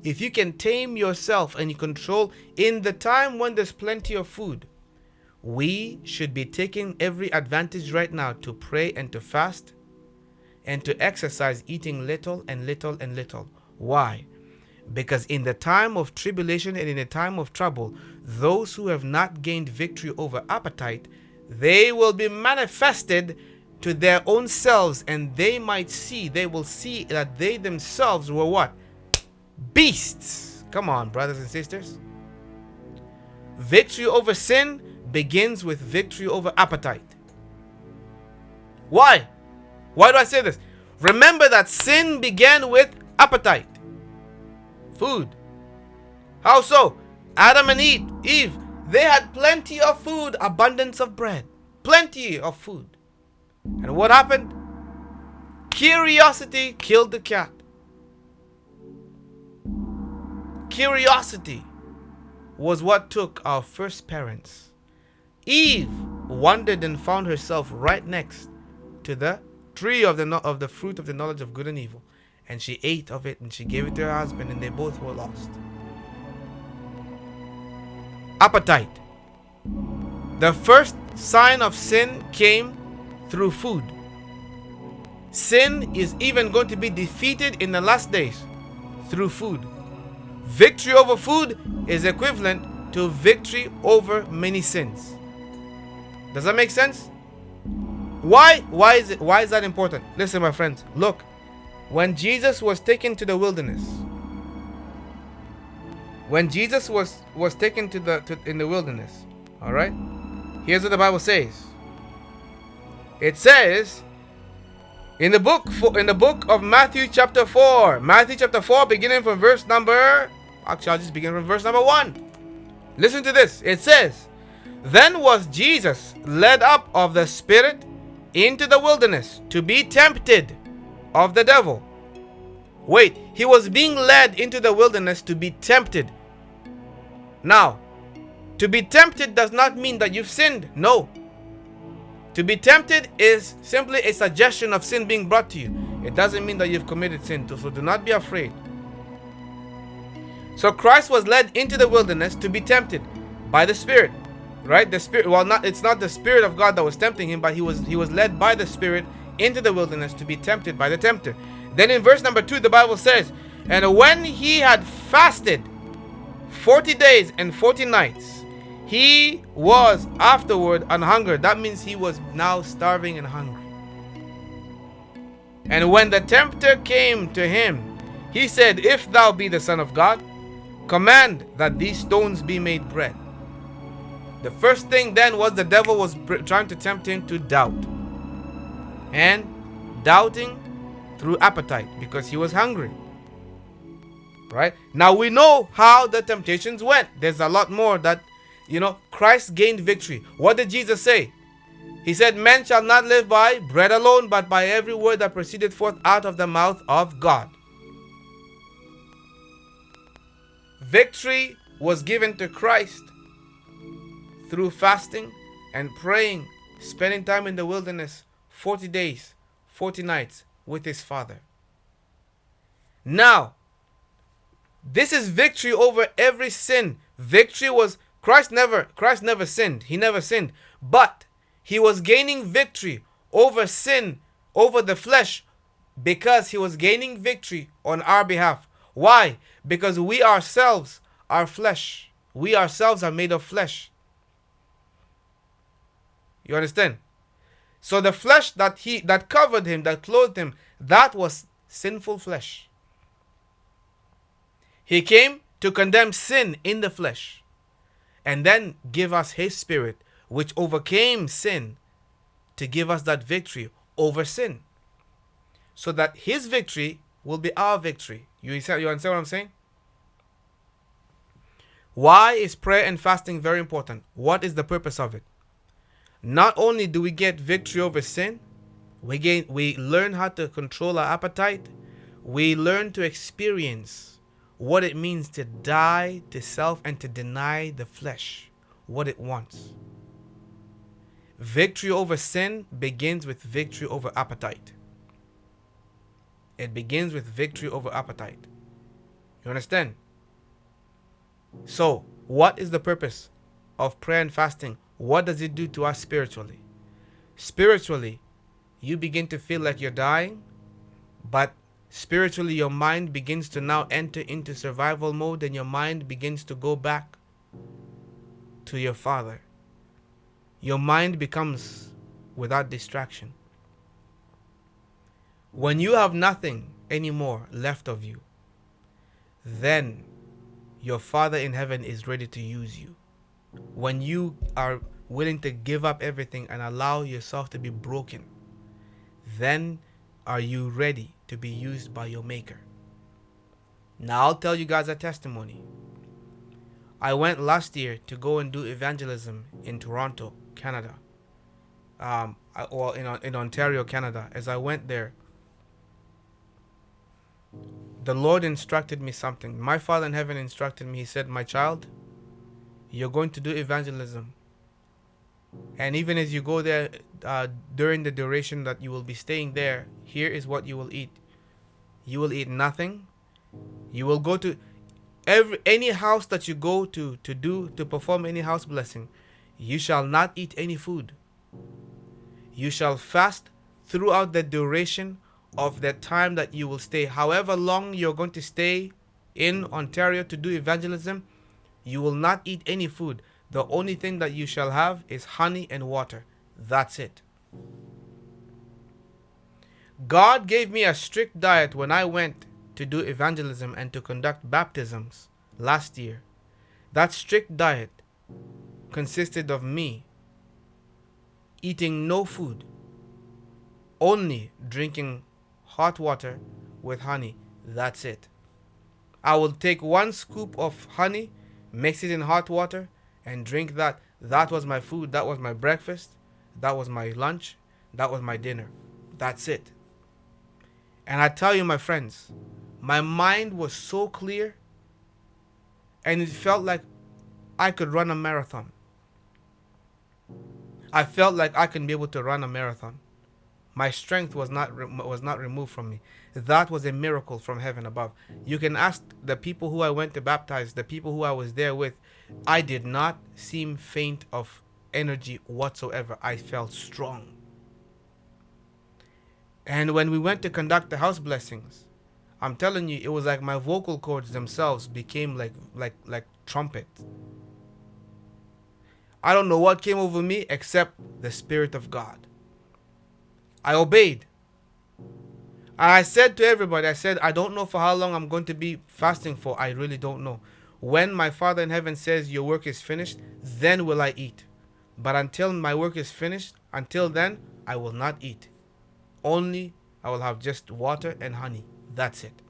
if you can tame yourself and you control in the time when there's plenty of food, we should be taking every advantage right now to pray and to fast and to exercise, eating little and little and little. Why? Because in the time of tribulation and in the time of trouble, those who have not gained victory over appetite, they will be manifested to their own selves, and they will see that they themselves were what? Beasts. Come on, brothers and sisters. Victory over sin begins with victory over appetite. Why? Why do I say this? Remember that sin began with appetite. Food. How so? Adam and Eve, they had plenty of food, abundance of bread, plenty of food. And what happened? Curiosity killed the cat. Curiosity was what took our first parents. Eve wandered and found herself right next to the tree of the fruit of the knowledge of good and evil. And she ate of it and she gave it to her husband, and they both were lost. Appetite. The first sign of sin came through food. Sin is even going to be defeated in the last days through food. Victory over food is equivalent to victory over many sins. Does that make sense? Why is that important? Listen, my friends, look. When Jesus was taken to the wilderness, in the wilderness, all right? Here's what the Bible says. It says in the book of Matthew chapter 4, beginning from verse number, actually I'll just begin from verse number 1. Listen to this. It says, "Then was Jesus led up of the Spirit into the wilderness to be tempted of the devil." Wait, he was being led into the wilderness to be tempted. Now, to be tempted does not mean that you've sinned. No. To be tempted is simply a suggestion of sin being brought to you. It doesn't mean that you've committed sin. So do not be afraid. So Christ was led into the wilderness to be tempted by the Spirit. Right? The Spirit, it's not the Spirit of God that was tempting him, but he was led by the Spirit into the wilderness to be tempted by the tempter. Then in verse number 2, the Bible says, "And when he had fasted 40 days and 40 nights, he was afterward an hungered." That means he was now starving and hungry. "And when the tempter came to him, he said, If thou be the Son of God, command that these stones be made bread." The first thing then was the devil was trying to tempt him to doubt. And doubting through appetite, because he was hungry. Right? Now we know how the temptations went. There's a lot more that, Christ gained victory. What did Jesus say? He said, "Men shall not live by bread alone, but by every word that proceeded forth out of the mouth of God." Victory was given to Christ through fasting and praying, spending time in the wilderness 40 days, 40 nights with his Father. Now, this is victory over every sin. Victory was Christ never sinned. He never sinned, but he was gaining victory over sin, over the flesh, because he was gaining victory on our behalf. Why? Because we ourselves are flesh. We ourselves are made of flesh. You understand? So the flesh that covered him, that clothed him, that was sinful flesh. He came to condemn sin in the flesh and then give us his Spirit, which overcame sin, to give us that victory over sin, so that his victory will be our victory. You understand what I'm saying? Why is prayer and fasting very important? What is the purpose of it? Not only do we get victory over sin, we learn how to control our appetite. We learn to experience what it means to die to self and to deny the flesh what it wants. Victory over sin begins with victory over appetite. It begins with victory over appetite. You understand? So, what is the purpose of prayer and fasting? What does it do to us spiritually? Spiritually, you begin to feel like you're dying, but spiritually your mind begins to now enter into survival mode, and your mind begins to go back to your Father. Your mind becomes without distraction. When you have nothing anymore left of you, then your Father in heaven is ready to use you. When you are willing to give up everything and allow yourself to be broken, then are you ready to be used by your Maker. Now I'll tell you guys a testimony. I went last year to go and do evangelism in Toronto, Canada. In Ontario, Canada. As I went there, the Lord instructed me something. My Father in heaven instructed me. He said, my child, you're going to do evangelism. And even as you go there, during the duration that you will be staying there, here is what you will eat. You will eat nothing. You will go to any house that you go to perform any house blessing. You shall not eat any food. You shall fast throughout the duration of the time that you will stay. However long you're going to stay in Ontario to do evangelism, you will not eat any food. The only thing that you shall have is honey and water. That's it. God gave me a strict diet when I went to do evangelism and to conduct baptisms last year. That strict diet consisted of me eating no food, only drinking hot water with honey. That's it. I will take 1 scoop of honey, mix it in hot water, and drink that. That was my food. That was my breakfast. That was my lunch. That was my dinner. That's it. And I tell you, my friends, my mind was so clear, and it felt like I could run a marathon. I felt like I could be able to run a marathon. My strength was not removed from me. That was a miracle from heaven above. You can ask the people who I went to baptize, the people who I was there with. I did not seem faint of energy whatsoever. I felt strong. And when we went to conduct the house blessings, I'm telling you, it was like my vocal cords themselves became like trumpet. I don't know what came over me except the Spirit of God. I obeyed. And I said to everybody, I said, I don't know for how long I'm going to be fasting for. I really don't know. When my Father in heaven says your work is finished, then will I eat. But until my work is finished, until then, I will not eat. Only I will have just water and honey. That's it.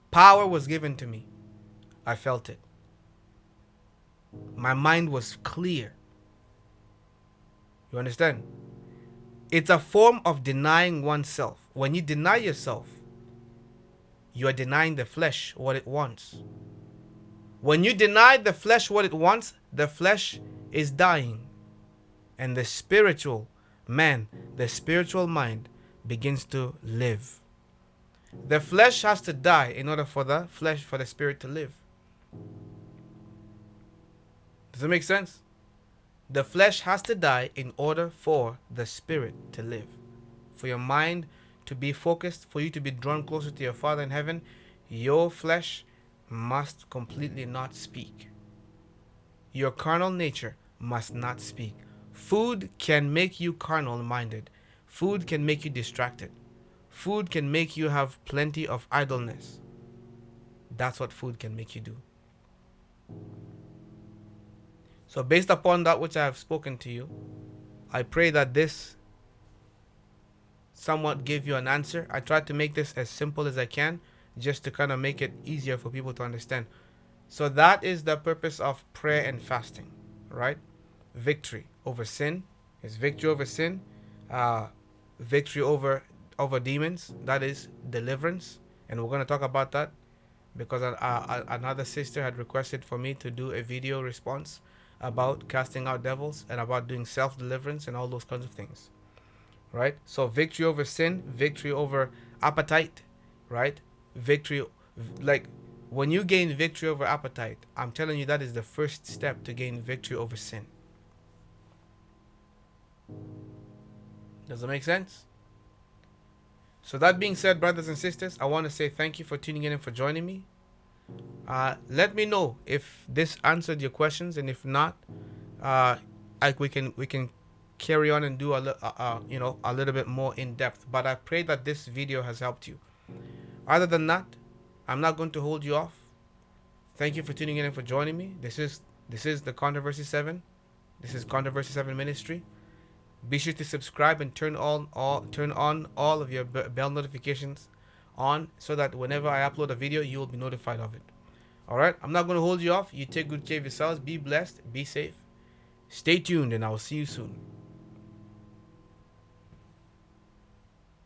Power was given to me. I felt it. My mind was clear. You understand? It's a form of denying oneself. When you deny yourself, you are denying the flesh what it wants. When you deny the flesh what it wants, the flesh is dying. And the spiritual man, the spiritual mind begins to live. The flesh has to die in order for the spirit to live. Does it make sense? The flesh has to die in order for the spirit to live. For your mind to be focused, for you to be drawn closer to your Father in heaven, your flesh must completely not speak. Your carnal nature must not speak. Food can make you carnal-minded. Food can make you distracted. Food can make you have plenty of idleness. That's what food can make you do. So based upon that which I have spoken to you, I pray that this somewhat gave you an answer. I tried to make this as simple as I can, just to kind of make it easier for people to understand. So that is the purpose of prayer and fasting, right? Victory over sin is victory over sin. Victory over demons, that is deliverance. And we're going to talk about that because another sister had requested for me to do a video response about casting out devils and about doing self-deliverance and all those kinds of things, right? So victory over sin, victory over appetite, right? Victory Like, when you gain victory over appetite, I'm telling you that is the first step to gain victory over sin. Does that make sense? So that being said, brothers and sisters, I want to say thank you for tuning in and for joining me. Let me know if this answered your questions, and if not, like we can carry on and do a little bit more in depth. But I pray that this video has helped you. Other than that, I'm not going to hold you off. Thank you for tuning in and for joining me. This is the Controversy 7. This is Controversy 7 Ministry. Be sure to subscribe and turn on all of your bell notifications on, so that whenever I upload a video, you will be notified of it. Alright, I'm not going to hold you off. You take good care of yourselves. Be blessed. Be safe. Stay tuned, and I will see you soon.